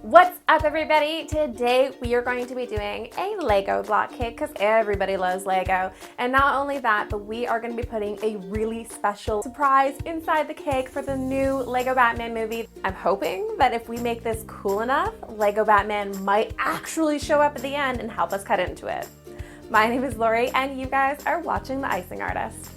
What's up, everybody? Today we are going to be doing a Lego block cake because everybody loves Lego. And not only that, but we are going to be putting a really special surprise inside the cake for the new Lego Batman movie. I'm hoping that if we make this cool enough, Lego Batman might actually show up at the end and help us cut into it. My name is Lori and you guys are watching The Icing Artist.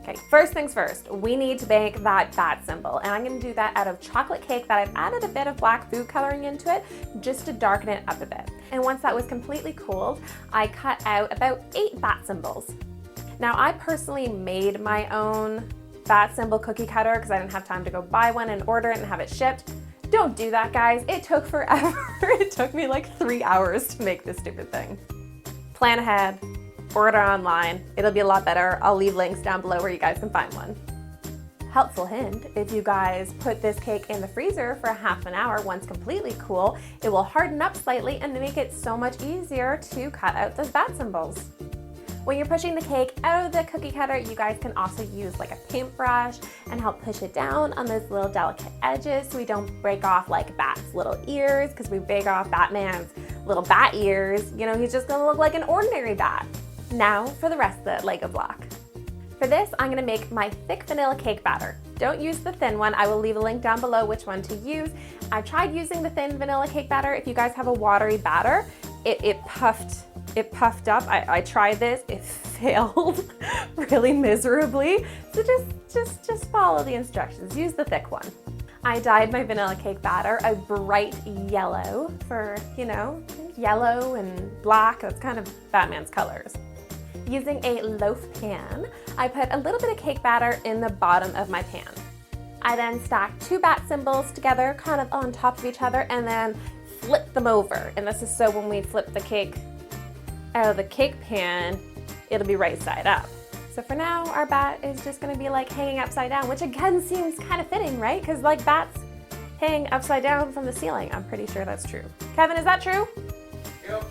Okay, first things first, we need to make that bat symbol, and I'm going to do that out of chocolate cake that I've added a bit of black food coloring into it just to darken it up a bit. And once that was completely cooled, I cut out about 8 bat symbols. Now, I personally made my own bat symbol cookie cutter because I didn't have time to go buy one and order it and have it shipped. Don't do that, guys. It took forever. It took me like 3 hours to make this stupid thing. Plan ahead. Order online. It'll be a lot better. I'll leave links down below where you guys can find one. Helpful hint, if you guys put this cake in the freezer for half an hour once completely cool, it will harden up slightly and make it so much easier to cut out those bat symbols. When you're pushing the cake out of the cookie cutter, you guys can also use like a paintbrush and help push it down on those little delicate edges so we don't break off like Bat's little ears, because we break off Batman's little bat ears, you know, he's just gonna look like an ordinary bat. Now for the rest of the Lego block. For this, I'm gonna make my thick vanilla cake batter. Don't use the thin one. I will leave a link down below which one to use. I tried using the thin vanilla cake batter. If you guys have a watery batter, it puffed up. I tried this, it failed really miserably. So just follow the instructions. Use the thick one. I dyed my vanilla cake batter a bright yellow for, you know, yellow and black. That's kind of Batman's colors. Using a loaf pan, I put a little bit of cake batter in the bottom of my pan. I then stacked 2 bat symbols together, kind of on top of each other, and then flip them over. And this is so when we flip the cake out of the cake pan, it'll be right side up. So for now, our bat is just gonna be like hanging upside down, which again seems kind of fitting, right? Because like bats hang upside down from the ceiling. I'm pretty sure that's true. Kevin, is that true? Yep.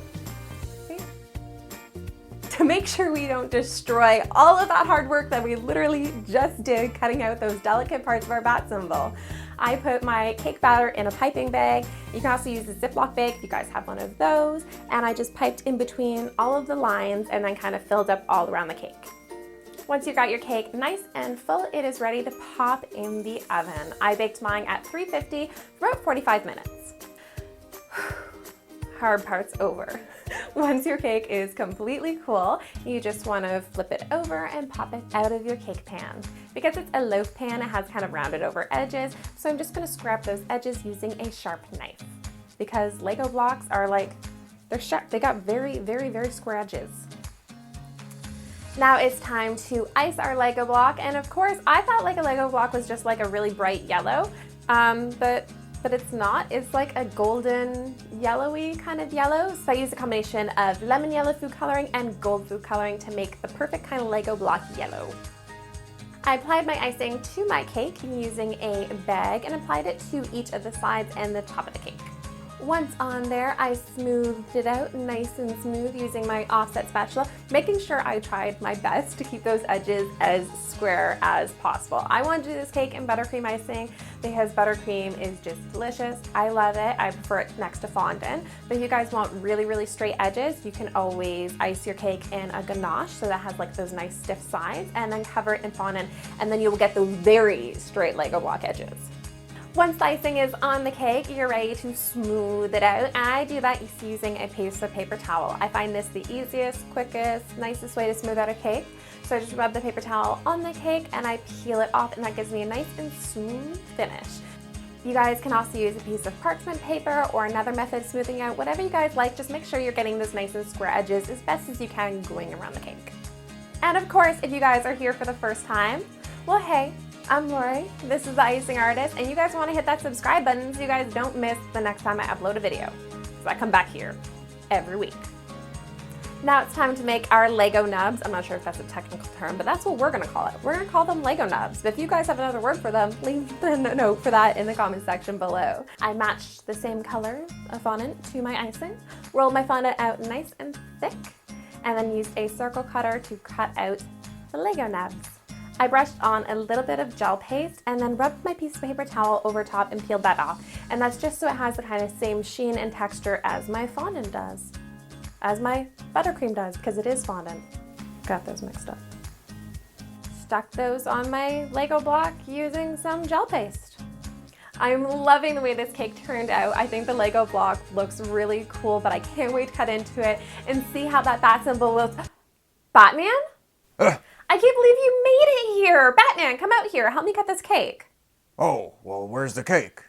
To make sure we don't destroy all of that hard work that we literally just did cutting out those delicate parts of our bat symbol, I put my cake batter in a piping bag. You can also use a Ziploc bag if you guys have one of those. And I just piped in between all of the lines and then kind of filled up all around the cake. Once you've got your cake nice and full, it is ready to pop in the oven. I baked mine at 350 for about 45 minutes. Hard part's over. Once your cake is completely cool, you just want to flip it over and pop it out of your cake pan. Because it's a loaf pan, it has kind of rounded over edges, so I'm just going to scrap those edges using a sharp knife. Because Lego blocks are like, they're sharp. They got very, very, very square edges. Now it's time to ice our Lego block, and of course I thought like a Lego block was just like a really bright yellow, but it's not. It's like a golden yellowy kind of yellow. So I used a combination of lemon yellow food coloring and gold food coloring to make the perfect kind of Lego block yellow. I applied my icing to my cake using a bag and applied it to each of the sides and the top of the cake. Once on there, I smoothed it out nice and smooth using my offset spatula, making sure I tried my best to keep those edges as square as possible. I want to do this cake in buttercream icing because buttercream is just delicious. I love it. I prefer it next to fondant. But if you guys want really, really straight edges, you can always ice your cake in a ganache so that has like those nice stiff sides, and then cover it in fondant, and then you will get those very straight Lego block edges. Once the icing is on the cake, you're ready to smooth it out. And I do that using a piece of paper towel. I find this the easiest, quickest, nicest way to smooth out a cake. So I just rub the paper towel on the cake and I peel it off, and that gives me a nice and smooth finish. You guys can also use a piece of parchment paper or another method of smoothing out, whatever you guys like. Just make sure you're getting those nice and square edges as best as you can going around the cake. And of course, if you guys are here for the first time, well, hey, I'm Lori, this is The Icing Artist, and you guys want to hit that subscribe button so you guys don't miss the next time I upload a video. So I come back here every week. Now it's time to make our Lego nubs. I'm not sure if that's a technical term, but that's what we're gonna call it. We're gonna call them Lego nubs. But if you guys have another word for them, leave a note for that in the comment section below. I matched the same color of fondant to my icing, rolled my fondant out nice and thick, and then used a circle cutter to cut out the Lego nubs. I brushed on a little bit of gel paste and then rubbed my piece of paper towel over top and peeled that off. And that's just so it has the kind of same sheen and texture as my fondant does. As my buttercream does, because it is fondant. Got those mixed up. Stuck those on my Lego block using some gel paste. I'm loving the way this cake turned out. I think the Lego block looks really cool, but I can't wait to cut into it and see how that bat symbol looks. Batman? I can't believe you made it here! Batman, come out here. Help me cut this cake. Oh, well, where's the cake?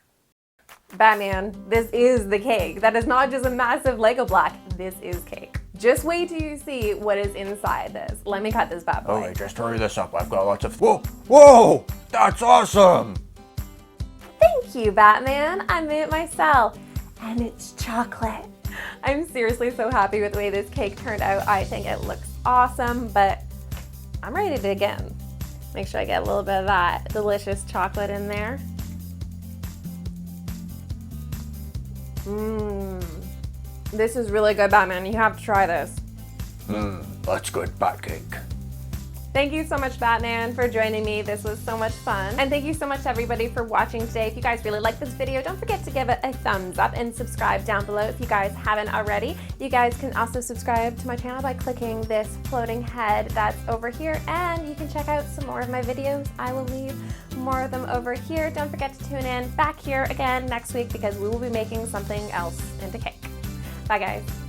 Batman, this is the cake. That is not just a massive Lego block. This is cake. Just wait till you see what is inside this. Let me cut this bad boy. Okay, just hurry this up. I've got lots of... Whoa! Whoa! That's awesome! Thank you, Batman. I made it myself. And it's chocolate. I'm seriously so happy with the way this cake turned out. I think it looks awesome, but I'm ready to dig in. Make sure I get a little bit of that delicious chocolate in there. This is really good, Batman. You have to try this. That's good BATCAKE. Thank you so much, Batman, for joining me. This was so much fun. And thank you so much to everybody for watching today. If you guys really like this video, don't forget to give it a thumbs up and subscribe down below if you guys haven't already. You guys can also subscribe to my channel by clicking this floating head that's over here, and you can check out some more of my videos. I will leave more of them over here. Don't forget to tune in back here again next week because we will be making something else into cake. Bye, guys.